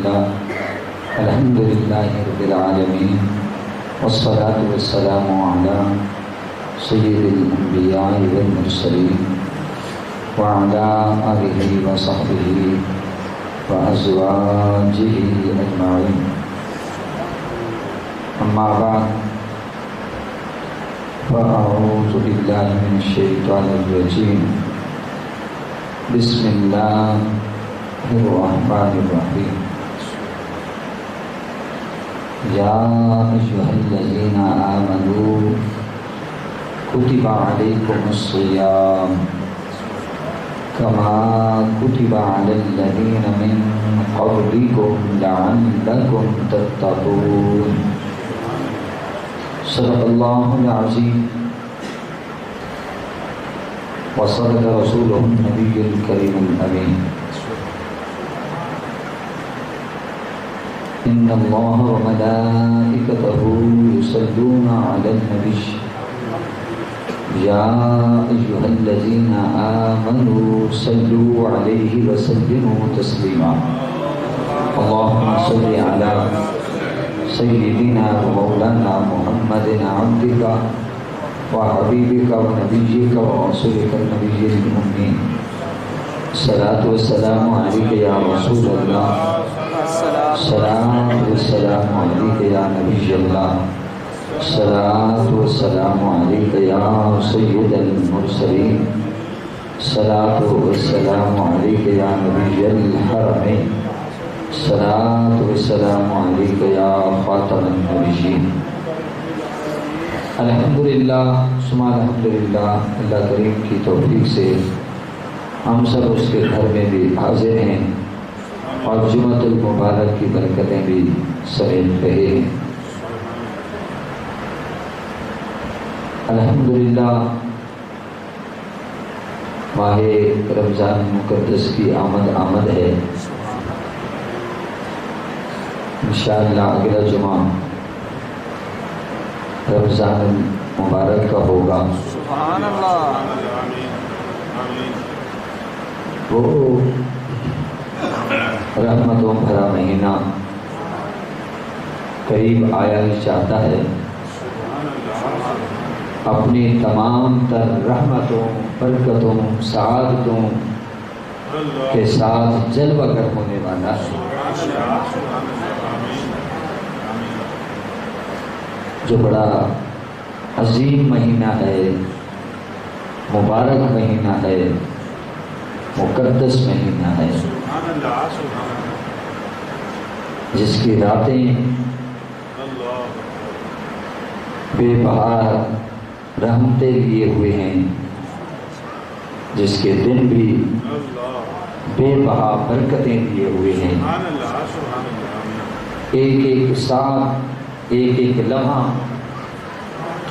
لله الحمد لله رب العالمين والصلاة والسلام على سيد الأنبياء والمرسلين وعلى آله وصحبه وأزواجه أجمعين أما بعد فأعوذ بالله من الشيطان الرجيم بسم الله الرحمن الرحيم يا أيها الذين آمنوا كتب عليكم الصيام كما كتب على الذين من قبلكم لعلكم تتقون صدق الله العظيم وصدق رسوله النبي الكريم الأمين إن الله وملائكته يصلون على النبي يا أيها الذين آمنوا صلوا عليه وسلموا تسليما اللهم صل على سيدنا ومولانا محمد عبدك وحبيبك ونبيك ورسولك النبي الأمي الصلاة والسلام عليك يا رسول الله الصلاة والسلام عليك يا نبي الله الصلاة والسلام عليك يا سيد المرسلين الصلاة والسلام عليك يا نبي الحرمين الصلاة والسلام عليك يا خاتم النبيين الحمدللہ ثم الحمدللہ اللہ کریم کی توفیق سے ہم سب اس کے گھر میں بھی حاضر ہیں اور جمعۃ المبارک کی برکتیں بھی سمیٹ رہے ہیں۔ الحمدللہ ماہ رمضان مقدس کی آمد ہے۔ انشاءاللہ اگلا جمعہ رمضان مبارک کا ہوگا۔ سبحان اللہ۔ وہ رحمتوں بھرا مہینہ قریب آیا ہی چاہتا ہے، اپنی تمام تر رحمتوں، برکتوں، سعادتوں کے ساتھ جلوہ گر ہونے والا ہے، جو بڑا عظیم مہینہ ہے، مبارک مہینہ ہے، مقدس مہینہ ہے، جس کی راتیں بے بہار رحمتیں لیے ہوئے ہیں، جس کے دن بھی بے بہا برکتیں لیے ہوئے ہیں۔ ایک ایک ساتھ ایک ایک لمحہ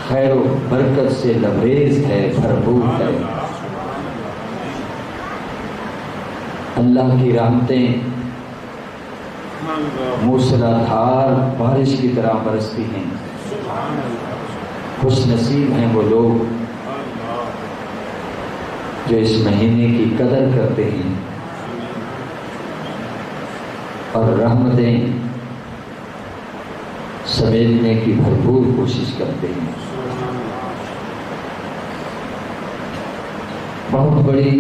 خیر و برکت سے لبریز ہے، بھرپور ہے۔ اللہ کی رحمتیں موسلادھار بارش کی طرح برستی ہیں۔ خوش نصیب ہیں وہ لوگ جو اس مہینے کی قدر کرتے ہیں اور رحمتیں سمیٹنے کی بھرپور کوشش کرتے ہیں۔ بہت بڑی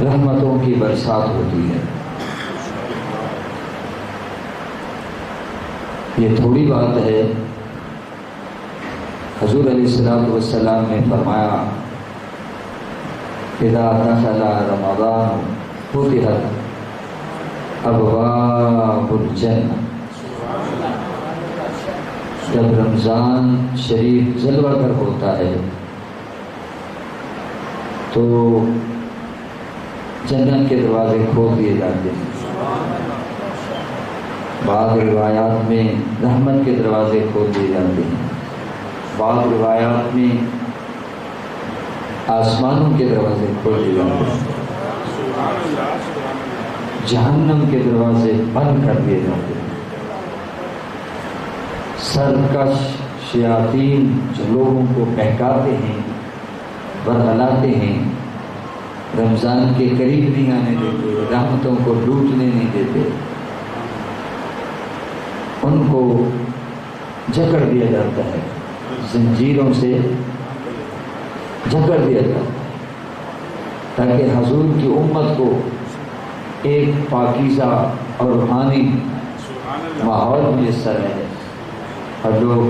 رحمتوں کی برسات ہوتی ہے۔ یہ تھوڑی بات ہے، حضور علیہ السلام نے فرمایا اذا دخل رمضان فتحت ابواب الجنہ، جب رمضان شریف جلوہ گر ہوتا ہے تو جنت کے دروازے کھول دیے جاتے ہیں۔ بعض روایات میں رحمت کے دروازے کھول دیے جاتے ہیں، بعض روایات میں آسمانوں کے دروازے کھول دیے جاتے ہیں، جہنم کے دروازے بند کر دیے جاتے ہیں۔ سرکش شیاطین جو لوگوں کو بہکاتے ہیں، برہلاتے ہیں، رمضان کے قریب نہیں آنے دیتے، رحمتوں کو لوٹنے نہیں دیتے، ان کو جکڑ دیا جاتا ہے، زنجیروں سے جکڑ دیا جاتا ہے، تاکہ حضور کی امت کو ایک پاکیزہ اور روحانی ماحول میسر ہے، اور لوگ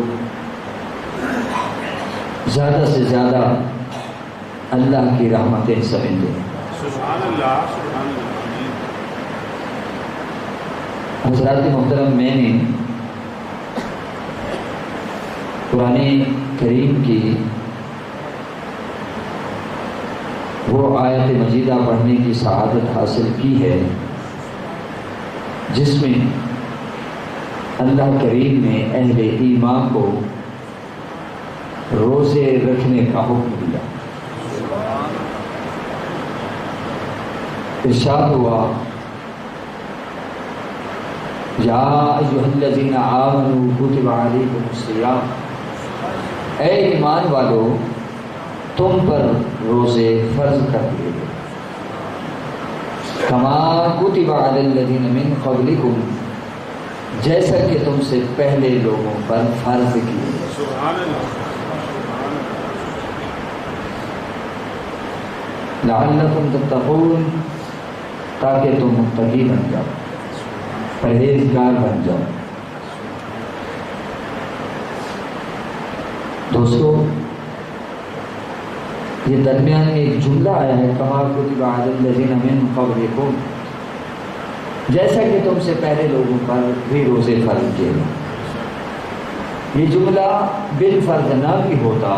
زیادہ سے زیادہ اللہ کی رحمتیں سمجھیں۔ سبحان اللہ، سبحان اللہ۔ حضرات محترم، میں نے قرآن کریم کی وہ آیت مجیدہ پڑھنے کی سعادت حاصل کی ہے جس میں اللہ کریم نے اہل ایمان کو روزے رکھنے کا حکم دیا۔ ارشاد ہوا، یا ایھا الذین آمنوا کتب علیکم الصیام، اے ایمان والو تم پر روزے فرض کر دیے گئے، کما کتب علی الذین من قبلکم، جیسا کہ تم سے پہلے لوگوں پر فرض کیے گئے۔ سبحان اللہ، لعلکم تتقون، تاکہ تم متقی بن جاؤ، پرہیزگار بن جاؤ۔ دوستو، یہ درمیان میں ایک جملہ آیا ہے، کما کتب علی الذین من قبلکم، جیسا کہ تم سے پہلے لوگوں پر بھی روزے فرض کیے گئے۔ یہ جملہ بالفرض نہ بھی ہوتا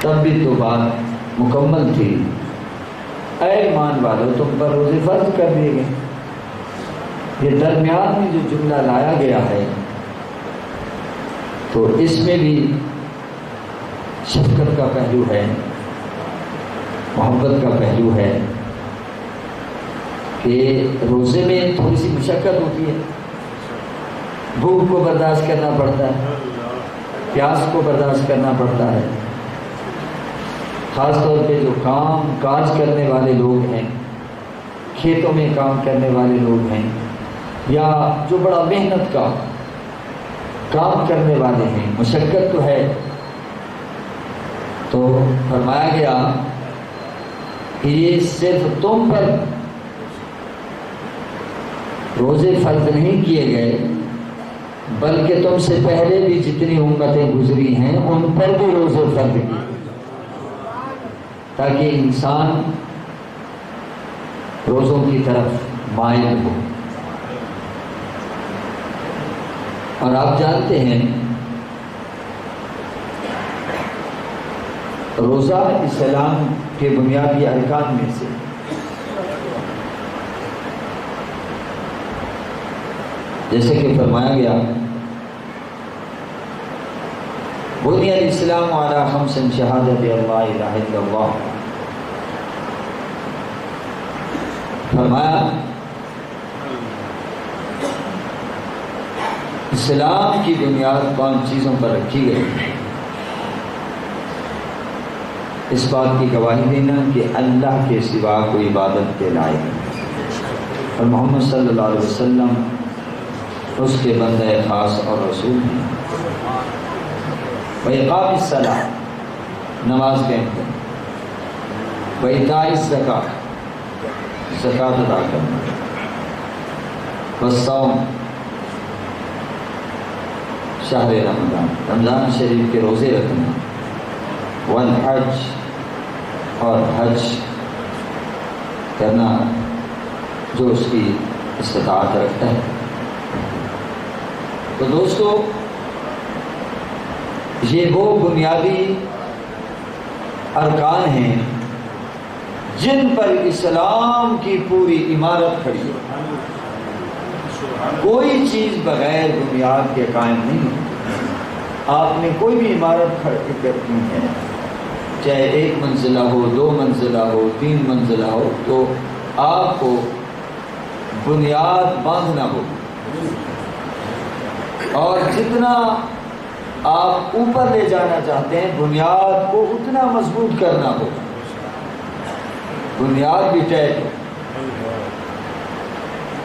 تب بھی تو بات مکمل تھی۔ اے ایمان والو تم پر روزے فرض کر دیے گئے۔ یہ درمیان میں جو جملہ لایا گیا ہے تو اس میں بھی شفقت کا پہلو ہے، محبت کا پہلو ہے کہ روزے میں تھوڑی سی مشقت ہوتی ہے، بھوک کو برداشت کرنا پڑتا ہے، پیاس کو برداشت کرنا پڑتا ہے، خاص طور پہ جو کام کاج کرنے والے لوگ ہیں، کھیتوں میں کام کرنے والے لوگ ہیں، یا جو بڑا محنت کا کام کرنے والے ہیں، مشقت تو ہے۔ تو فرمایا گیا کہ یہ صرف تم پر روزے فرض نہیں کیے گئے، بلکہ تم سے پہلے بھی جتنی امتیں گزری ہیں ان پر بھی روزے فرض کیے، تاکہ انسان روزوں کی طرف مائل ہو۔ اور آپ جانتے ہیں روزہ اسلام کے بنیادی ارکان میں سے جیسے کہ فرمایا گیا، بنی الاسلام علی خمس شہادت اللہ الہ الا اللہ، فرمایا اسلام کی بنیاد 5 چیزوں پر رکھی گئی۔ اس بات کی گواہی دینا کہ اللہ کے سوا کوئی عبادت کے لائق نہیں، اور محمد صلی اللہ علیہ وسلم اس کے بندہ خاص اور رسول ہیں۔ وإقام الصلاۃ، نماز قائم کرنا، وإیتاء الزکوٰۃ، زکوٰۃ ادا کرنا، والصوم، شہر رمضان، رمضان شریف کے روزے رکھنا، والحج، اور حج کرنا جو اس کی استطاعت رکھتا ہے۔ تو دوستو، یہ وہ بنیادی ارکان ہیں جن پر اسلام کی پوری عمارت کھڑی ہے۔ کوئی چیز بغیر بنیاد کے قائم نہیں ہوتی۔ آپ نے کوئی بھی عمارت کھڑی کرنی ہے، چاہے 1 منزلہ ہو، 2 منزلہ ہو، 3 منزلہ ہو، تو آپ کو بنیاد باندھنا ہوگی، اور جتنا آپ اوپر لے جانا چاہتے ہیں بنیاد کو اتنا مضبوط کرنا ہوگا۔ بنیاد بھی طے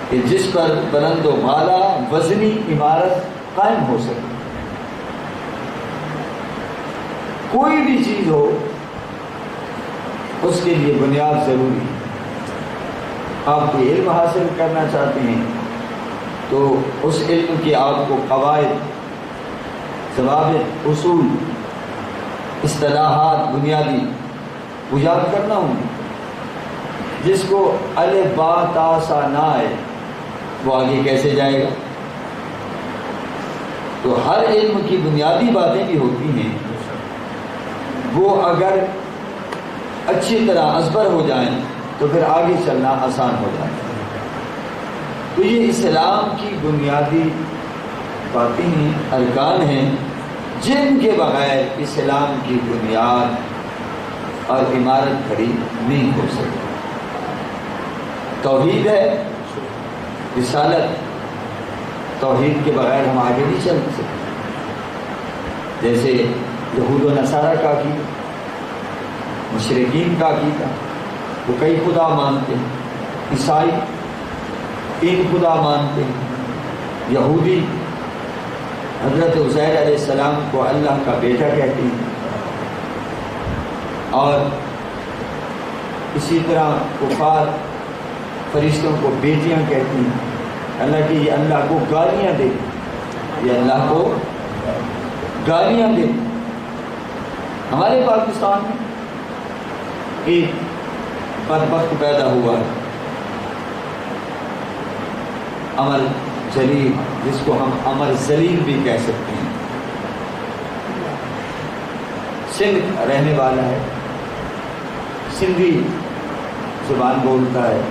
کہ جس پر بلند و بالا وزنی عمارت قائم ہو سکے. کوئی بھی چیز ہو اس کے لیے بنیاد ضروری ہے. آپ کو علم حاصل کرنا چاہتے ہیں تو اس علم کی آپ کو قواعد، ضوابط، اصول، اصطلاحات بنیادی وہ یاد کرنا ہوں. جس کو الف با تا سا نہ آئے وہ آگے کیسے جائے گا؟ تو ہر علم کی بنیادی باتیں بھی ہوتی ہیں، وہ اگر اچھی طرح ازبر ہو جائیں تو پھر آگے چلنا آسان ہو جائے. تو یہ اسلام کی بنیادی باتیں ہیں، ارکان ہیں، جن کے بغیر اسلام کی بنیاد اور عمارت کھڑی نہیں ہو سکتی. توحید ہے، رسالت. توحید کے بغیر ہم آگے نہیں چل سکتے. جیسے یہود و نصارہ کا عقیدہ، مشرکین کا عقیدہ، وہ کئی خدا مانتے ہیں. عیسائی تین خدا مانتے ہیں. یہودی حضرت عزیر علیہ السلام کو اللہ کا بیٹا کہتے ہیں. اور اسی طرح کفار فرشتوں کو بیٹیاں کہتی ہیں. اللہ کی یہ اللہ کو گالیاں دے، یہ اللہ کو گالیاں دے. ہمارے پاکستان میں ایک بدبخت پیدا ہوا ہے، امر جلیل، جس کو ہم امر ذلیل بھی کہہ سکتے ہیں. سندھ رہنے والا ہے، سندھی زبان بولتا ہے.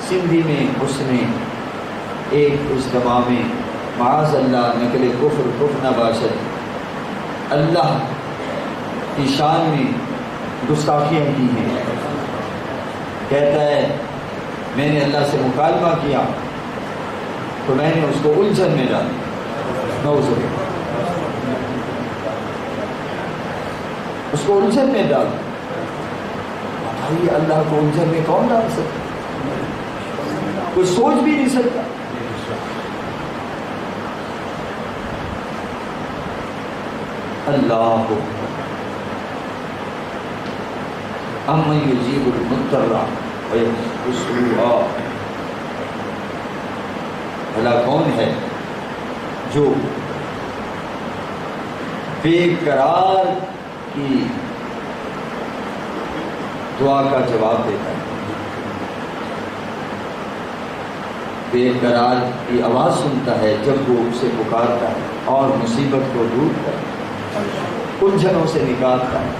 سندھی میں اس نے ایک اجتماع میں معاذ اللہ نقل کفر نہ باشد، اللہ کی شان میں گستاخیاں کی ہیں. کہتا ہے میں نے اللہ سے مکالمہ کیا تو میں نے اس کو الجھن میں ڈالا. نعوذ باللہ، اس کو الجھن میں ڈالا. بھائی اللہ کو الجھن میں کون ڈال سکتا؟ کوئی سوچ بھی نہیں سکتا. اللہ امن یجیب المضطر ویکشف السوء. بھلا کون ہے جو بے قرار کی دعا کا جواب دیتا ہے، بے قرار کی آواز سنتا ہے جب وہ اسے پکارتا ہے اور مصیبت کو دور کرتا ہے، الجھنوں سے نکالتا ہے.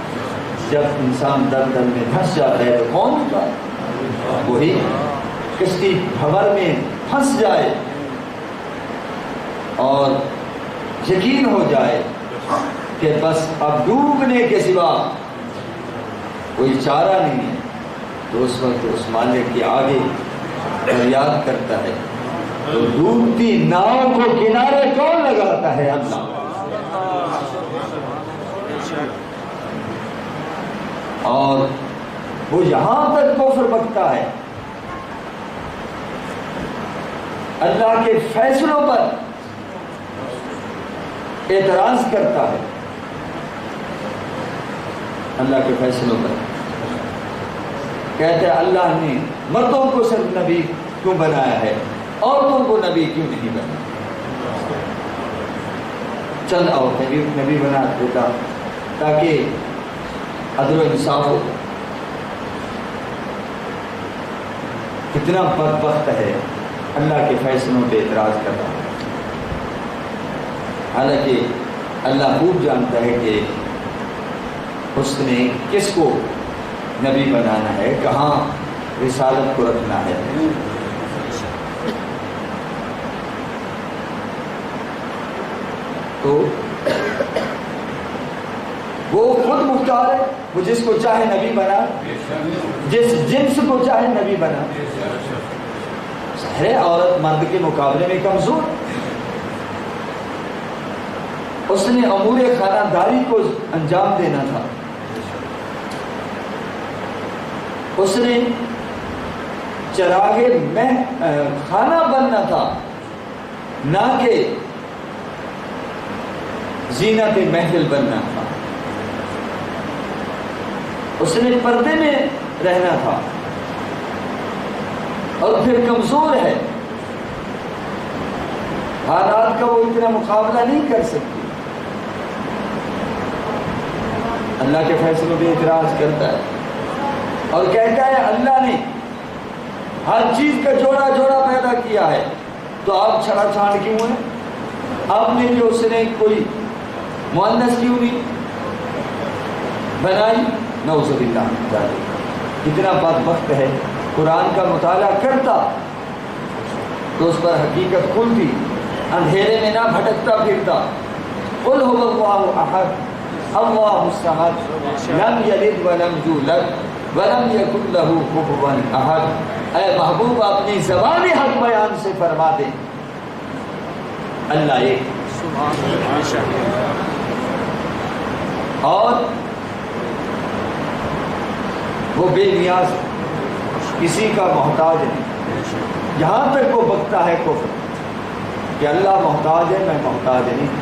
جب انسان دلدل میں پھنس جاتا ہے تو کون ہوتا ہے؟ وہی کشتی بھنور میں پھنس جائے اور یقین ہو جائے کہ بس اب ڈوبنے کے سوا کوئی چارہ نہیں ہے، تو اس وقت اس مالک کے آگے فریاد کرتا ہے. تو ڈوبتی ناؤ کو کنارے کون لگاتا ہے؟ اللہ. اور وہ یہاں تک کفر بکتا ہے، اللہ کے فیصلوں پر اعتراض کرتا ہے. اللہ کے فیصلوں پر کہتے ہیں اللہ نے مردوں کو صرف نبی کیوں بنایا ہے، عورتوں کو نبی کیوں نہیں بنایا؟ چند عورتیں بھی نبی بنا دیتا تاکہ عدل و انصاف ہو. کتنا بدبخت ہے اللہ کے فیصلوں پہ اعتراض کرتا ہے. حالانکہ اللہ خوب جانتا ہے کہ اس نے کس کو نبی بنانا ہے، کہاں رسالت کو رکھنا ہے. تو وہ خود مختار ہے، وہ جس کو چاہے نبی بنا، جس جنس کو چاہے نبی بنا. ظاہر عورت مرد کے مقابلے میں کمزور، اس نے امور خانہ داری کو انجام دینا تھا. اس نے چراغ خانہ بننا تھا، نہ کہ زینت محفل بننا تھا۔ اس نے پردے میں رہنا تھا، اور پھر کمزور ہے، حالات کا وہ اتنا مقابلہ نہیں کر سکتی، اللہ کے فیصلوں پہ اعتراض کرتا ہے اور کہتا ہے اللہ نے ہر چیز کا جوڑا جوڑا پیدا کیا ہے، تو آپ چھڑا چھانٹ کیوں ہیں؟ آپ نے جو اس نے کوئی مؤنث کیوں نہیں بنائی؟ نعوذ باللہ من ذالک۔ کتنا بدبخت ہے، قرآن کا مطالعہ کرتا تو اس پر حقیقت کھلتی، اندھیرے میں نہ بھٹکتا پھرتا۔ قل هو اللہ احد اللہ الصمد لم یلد ولم یولد ولم یکن له کفوا احد۔ اے محبوب اپنی زبان حق بیان سے فرما دے اللہ ایک، اور وہ بے نیاز، کسی کا محتاج نہیں۔ یہاں تک وہ بکتا ہے کفر کہ اللہ محتاج ہے، میں محتاج نہیں۔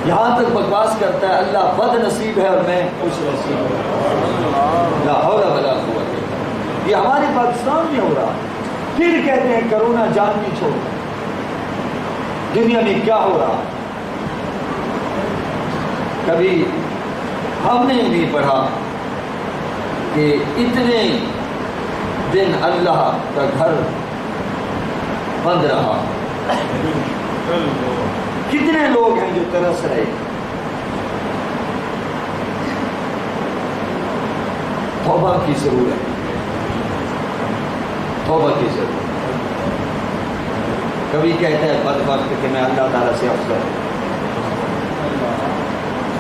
یہاں تک بکواس کرتا ہے اللہ بد نصیب ہے اور میں خوش نصیب ہوں۔ لا حول ولا قوت الا باللہ۔ یہ ہمارے پاکستان میں ہو رہا، پھر کہتے ہیں کرونا جان نہیں چھوڑ۔ دنیا میں کیا ہو رہا؟ کبھی ہم نے نہیں پڑھا کہ اتنے دن اللہ کا گھر بند رہا، کتنے لوگ ہیں جو ترس رہے۔ توبہ کی ضرورت، توبہ کی ضرورت۔ کبھی کہتا ہے بدبخت کہ میں اللہ تعالیٰ سے افضل ہوں،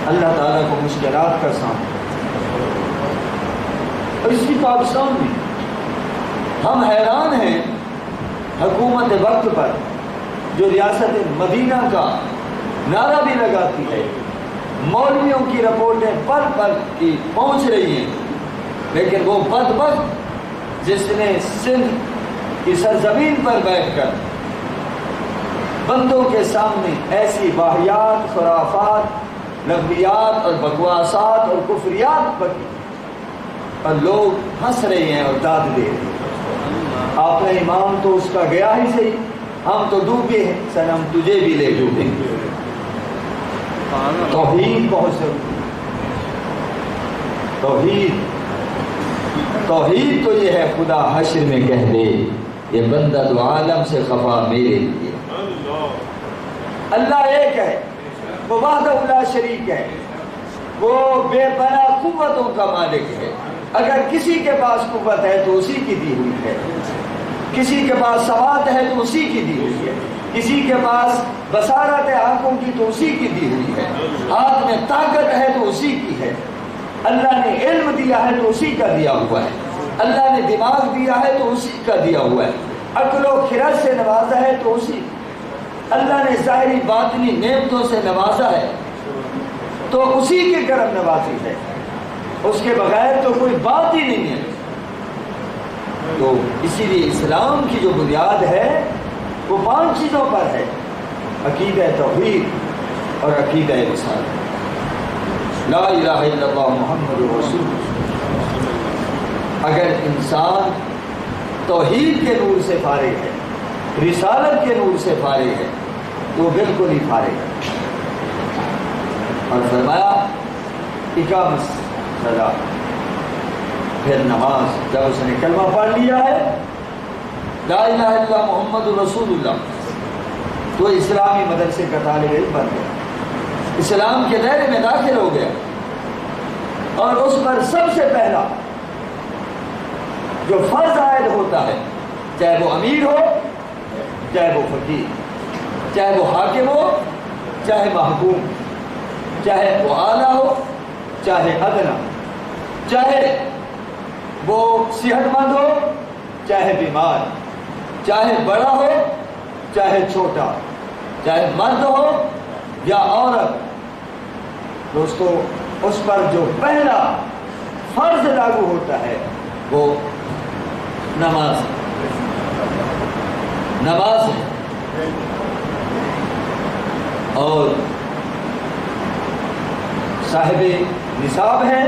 اللہ تعالیٰ کو مشکلات کا سامنا، اور اسی پاکستان میں ہم حیران ہیں حکومت وقت پر جو ریاست مدینہ کا نعرہ بھی لگاتی ہے، مولویوں کی رپورٹیں پل پل کی پہنچ رہی ہیں، لیکن وہ بدبخت جس نے سندھ کی سرزمین پر بیٹھ کر بندوں کے سامنے ایسی واہیات، خرافات، لغویات اور بکواسات اور کفریات بکی، اور لوگ ہنس رہے ہیں اور داد دے رہے ہیں۔ آپ نے امام تو اس کا گیا ہی صحیح، ہم تو ڈوبے ہیں، سنم تجھے بھی لے ڈوبیں گے۔ توحید بہت ضروری، توحید توحید تو یہ ہے خدا حشر میں کہہ دے یہ بندہ دو عالم سے خفا میرے لیے۔ اللہ ایک ہے، وہ وحدہ لا شریک ہے، وہ بے پناہ قوتوں کا مالک ہے۔ اگر کسی کے پاس قوت ہے تو اسی کی دی ہوئی ہے، کسی کے پاس سوات ہے تو اسی کی دی ہوئی ہے، کسی کے پاس بصارت آنکھوں کی تو اسی کی دی ہوئی ہے، ہاتھ میں طاقت ہے تو اسی کی ہے، اللہ نے علم دیا ہے تو اسی کا دیا ہوا ہے، اللہ نے دماغ دیا ہے تو اسی کا دیا ہوا ہے، عقل و خرد سے نوازا ہے تو اسی، اللہ نے ظاہری باطنی نعمتوں سے نوازا ہے تو اسی کے کرم نوازی ہے، اس کے بغیر تو کوئی بات ہی نہیں ہے۔ تو اسی لیے اسلام کی جو بنیاد ہے وہ 5 چیزوں پر ہے: عقیدہ توحید اور عقیدہ رسالت، لا الہ الا اللہ محمد رسول اللہ۔ اگر انسان توحید کے نور سے فارغ ہے، رسالت کے نور سے فارغ ہے، تو وہ بالکل ہی فارغ ہے۔ اور فرمایا اقامت صلاۃ، پھر نماز۔ جب اس نے کلمہ پڑھ لیا ہے لا الہ الا اللہ محمد رسول اللہ، تو اسلامی مدرسے کا طالب علم بن گیا، اسلام کے دائرے میں داخل ہو گیا، اور اس پر سب سے پہلا جو فرض عائد ہوتا ہے، چاہے وہ امیر ہو، چاہے وہ فقیر، چاہے وہ حاکم ہو، چاہے محکوم، چاہے وہ اعلیٰ ہو، چاہے ادنا، چاہے وہ صحت مند ہو، چاہے بیمار، چاہے بڑا ہو، چاہے چھوٹا، چاہے مرد ہو یا عورت، دوستو اس پر جو پہلا فرض لاگو ہوتا ہے وہ نماز۔ نماز ہے اور صاحب نصاب ہے،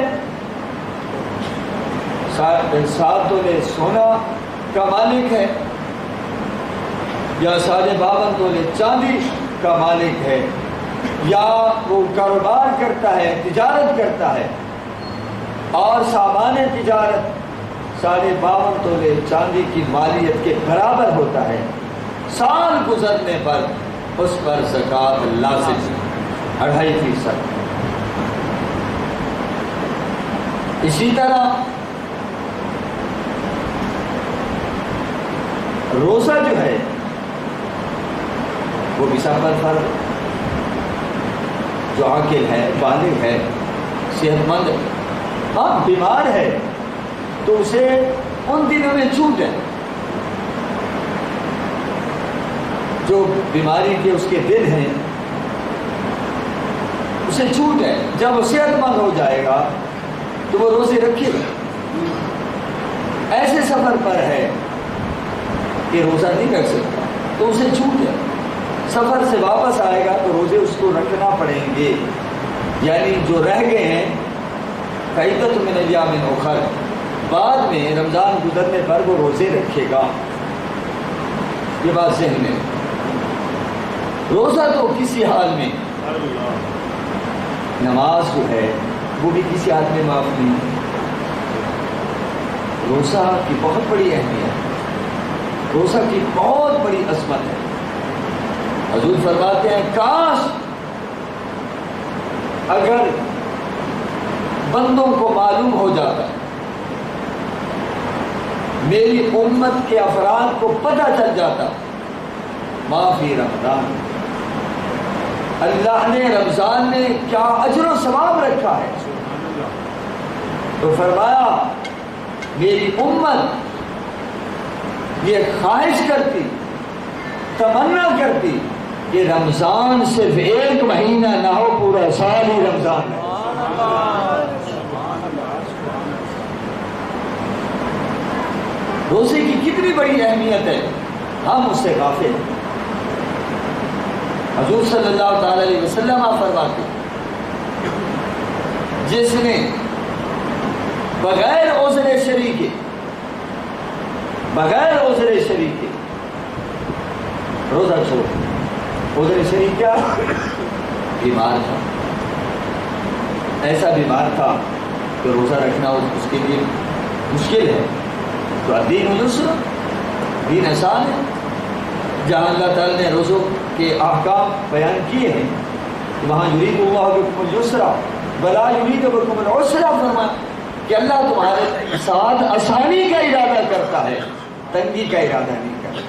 7 تولے سونا کا مالک ہے یا 52.5 تولے چاندی کا مالک ہے، یا وہ کاروبار کرتا ہے، تجارت کرتا ہے اور سامان تجارت 52.5 تولے چاندی کی مالیت کے برابر ہوتا ہے، سال گزرنے پر اس پر زکوٰۃ لازم 2.5%۔ اسی طرح روزہ جو ہے وہ بھی سفر پر جو عاقل ہے، بالغ ہے، صحت مند ہے، ہاں بیمار ہے تو اسے ان دنوں میں چھوٹ ہے، جو بیماری کے اس کے دن ہیں اسے چھوٹ ہے، جب وہ صحت مند ہو جائے گا تو وہ روزے رکھے گا۔ ایسے سفر پر ہے کہ روزہ نہیں رکھ سکتا تو اسے چھوٹ ہے، سفر سے واپس آئے گا تو روزے اس کو رکھنا پڑیں گے، یعنی جو رہ گئے ہیں فعیدۃ من ایام اخر، بعد میں رمضان گزرنے پر وہ روزے رکھے گا۔ یہ بات ذہن میں، روزہ تو کسی حال میں، نماز جو ہے وہ بھی کسی حال میں معاف نہیں۔ روزہ کی بہت بڑی اہمیت، روزہ کی بہت بڑی عظمت ہے۔ حضور فرماتے ہیں کاش اگر بندوں کو معلوم ہو جاتا، میری امت کے افراد کو پتہ چل جاتا، ما فی رمضان، اللہ نے رمضان میں کیا اجر و ثواب رکھا ہے، تو فرمایا میری امت یہ خواہش کرتی، تمنا کرتی کہ رمضان صرف 1 مہینہ نہ ہو، پورا سال ہی رمضان ہے۔ روزے کی کتنی بڑی اہمیت ہے، ہم اس سے غافل ہیں۔ حضور صلی اللہ تعالی علیہ وسلم آپ فرماتے جس نے بغیر عذر شریعے روزہ چھوڑ، عذر شریع کیا؟ بیمار تھا، ایسا بیمار تھا کہ روزہ رکھنا اس کے لیے مشکل ہے، تو دین یسر، دین آسان ہے۔ جہاں اللہ تعالیٰ نے روزوں کے احکام بیان کیے ہیں وہاں یرید اللہ بکم اليسر ولا یرید بکم العسر، فرمایا کہ اللہ تمہارے ساتھ آسانی کا ارادہ کرتا ہے، تنگی کا ارادہ نہیں کرتا۔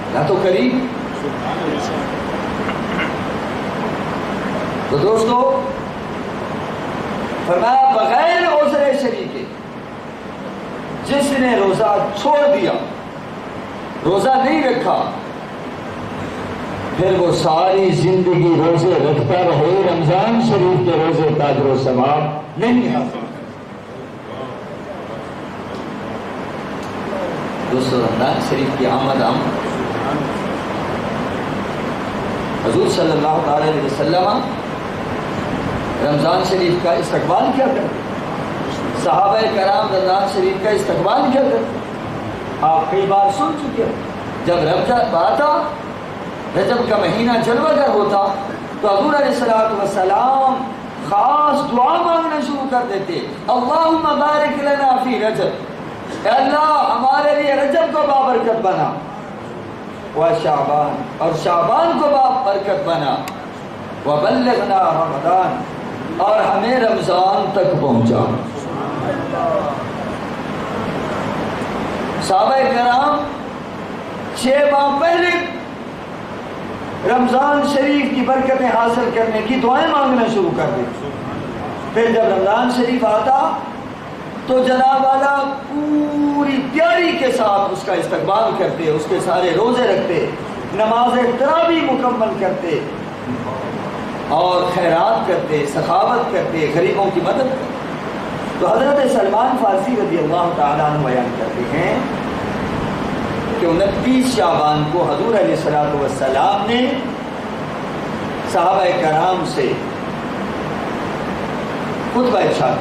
اللہ تو کریم۔ تو دوستو فرمایا بغیر عذر شریعے جس نے روزہ چھوڑ دیا، روزہ نہیں رکھا، پھر وہ ساری زندگی روزے رکھتا رہے، رمضان شریف کے روزے کا اجر و ثواب نہیں حاصل۔ دوستو رمضان شریف کی آمد حضور صلی اللہ تعالی علیہ وسلم رمضان شریف کا استقبال کیا کرتے، صحابہ کرام رمضان شریف کا استقبال کیا کرتے۔ آپ کئی بار سن چکے ہو، جب رجب آتا، رجب کا مہینہ جلوہ گر ہوتا تو حضور علیہ السلام خاص دعا مانگنا شروع کر دیتے، اللہم بارک لنا فی رجب، اے اللہ ہمارے لیے رجب کو بابرکت بنا، وشعبان، اور شعبان کو بابرکت بنا، وبلغنا رمضان، اور ہمیں رمضان تک پہنچا۔ صحابہ کرام 6 ماہ پہلے رمضان شریف کی برکتیں حاصل کرنے کی دعائیں مانگنا شروع کر دیتے، پھر جب رمضان شریف آتا تو جناب والا پوری تیاری کے ساتھ اس کا استقبال کرتے، اس کے سارے روزے رکھتے، نماز تراویح مکمل کرتے اور خیرات کرتے، سخاوت کرتے، غریبوں کی مدد کرتے۔ تو حضرت سلمان فارسی رضی اللہ تعالیٰ عنہ بیان کرتے ہیں کہ 29 شعبان کو حضور علیہ الصلوۃ والسلام نے صحابہ کرام سے خطبہ ارشاد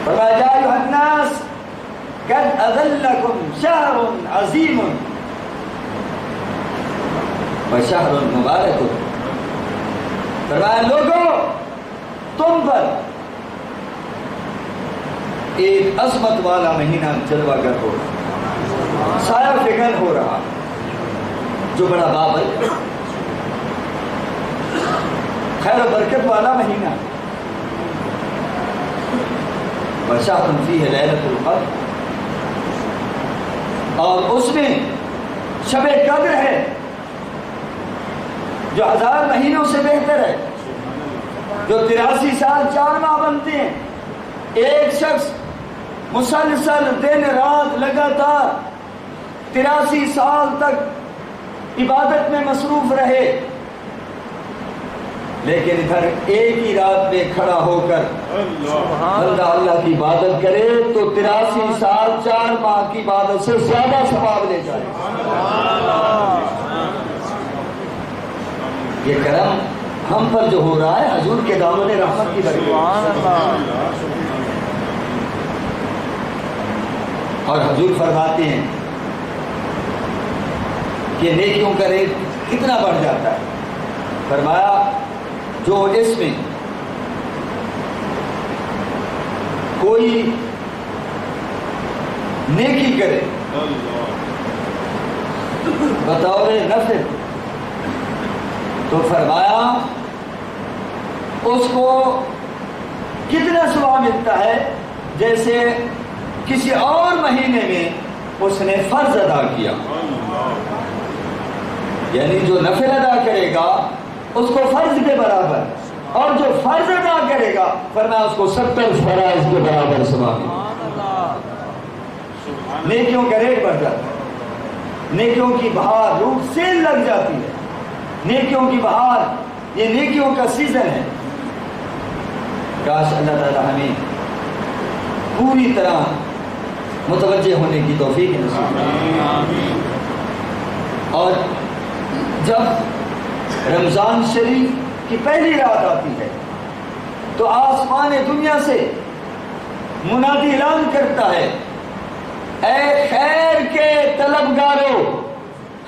فرمایا یا ایھا الناس قد اذلکم شہر عظیم وشہر مبارک. فرمایا لوگوں تم پر ایک عظمت والا مہینہ جلوہ گر ہو رہا، سایہ فکن ہو رہا، جو بڑا بابر خیر و برکت والا مہینہ. وشہر فیہ لیلۃ القدر، اور اس میں شب قدر ہے جو 1000 مہینوں سے بہتر ہے، جو 83 سال 4 ماہ بنتے ہیں. ایک شخص مسلسل دن رات لگاتار 83 سال تک عبادت میں مصروف رہے، لیکن ادھر ایک ہی رات میں کھڑا ہو کر بندہ اللہ کی عبادت کرے تو 83 سال 4 ماہ کی عبادت سے زیادہ ثواب لے جائے. یہ کرم ہم پر جو ہو رہا ہے حضور کے دامن رحمت کی برکت. اور حضور فرماتے ہیں کہ نیکیوں کا ریٹ کتنا بڑھ جاتا ہے. فرمایا جو اس میں کوئی نیکی کرے بطور نفل تو فرمایا اس کو کتنا ثواب ملتا ہے جیسے کسی اور مہینے میں اس نے فرض ادا کیا. یعنی جو نفل ادا کرے گا اس کو فرض کے برابر، اور جو فرض ادا کرے گا فرمایا اس کو 70 فرائض کے برابر ثواب. نیکیوں کا ریٹ بڑھ جاتا ہے، نیکیوں کی بہار روٹ سیل لگ جاتی ہے. نیکیوں کی بہار، یہ نیکیوں کا سیزن ہے. کاش اللہ تعالی ہمیں پوری طرح متوجہ ہونے کی توفیق نصیب کرے. اور جب رمضان شریف کی پہلی رات آتی ہے تو آسمان دنیا سے منادی اعلان کرتا ہے اے خیر کے طلبگاروں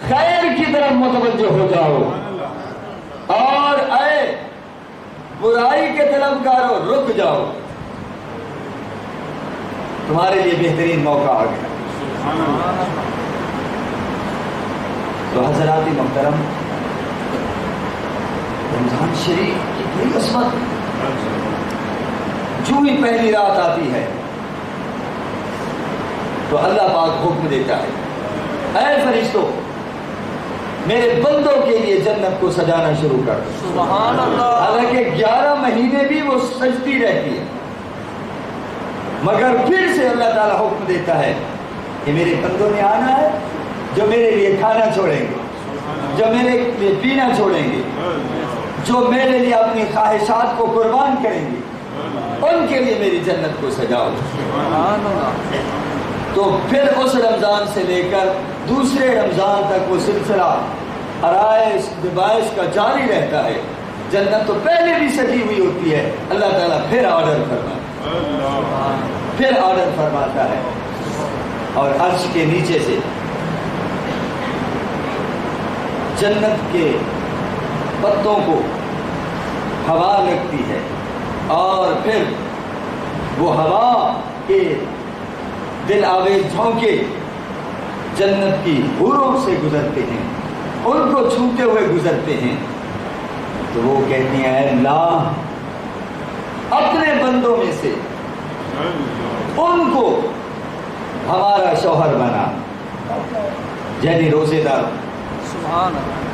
خیر کی طرف متوجہ ہو جاؤ، اور اے برائی کے طلبگاروں رک جاؤ، تمہارے لیے بہترین موقع آ گیا. تو حضرات محترم، رمضان شریف کی بڑی عظمت جو ہی پہلی رات آتی ہے تو اللہ پاک حکم دیتا ہے اے فرشتوں میرے بندوں کے لیے جنت کو سجانا شروع کر. سبحان اللہ. حالانکہ 11 مہینے بھی وہ سجتی رہتی ہے، مگر پھر سے اللہ تعالیٰ حکم دیتا ہے کہ میرے بندوں نے آنا ہے جو میرے لیے کھانا چھوڑیں گے، جو میرے لیے پینا چھوڑیں گے، جو میرے لیے اپنی خواہشات کو قربان کریں گے، ان کے لیے میری جنت کو سجاؤ. تو پھر اس رمضان سے لے کر دوسرے رمضان تک وہ سلسلہ آرائش دبائش کا جاری رہتا ہے. جنت تو پہلے بھی سجی ہوئی ہوتی ہے، اللہ تعالیٰ پھر آرڈر فرماتا ہے اور عرش کے نیچے سے جنت کے پتوں کو ہوا لگتی ہے، اور پھر وہ ہوا کے دل آویز جھونکے جنت کی حوروں سے گزرتے ہیں، ان کو چھوتے ہوئے گزرتے ہیں. تو وہ کہتی ہیں اے اللہ اپنے بندوں میں سے ان کو ہمارا شوہر بنا، یعنی روزے دار. سبحان اللہ.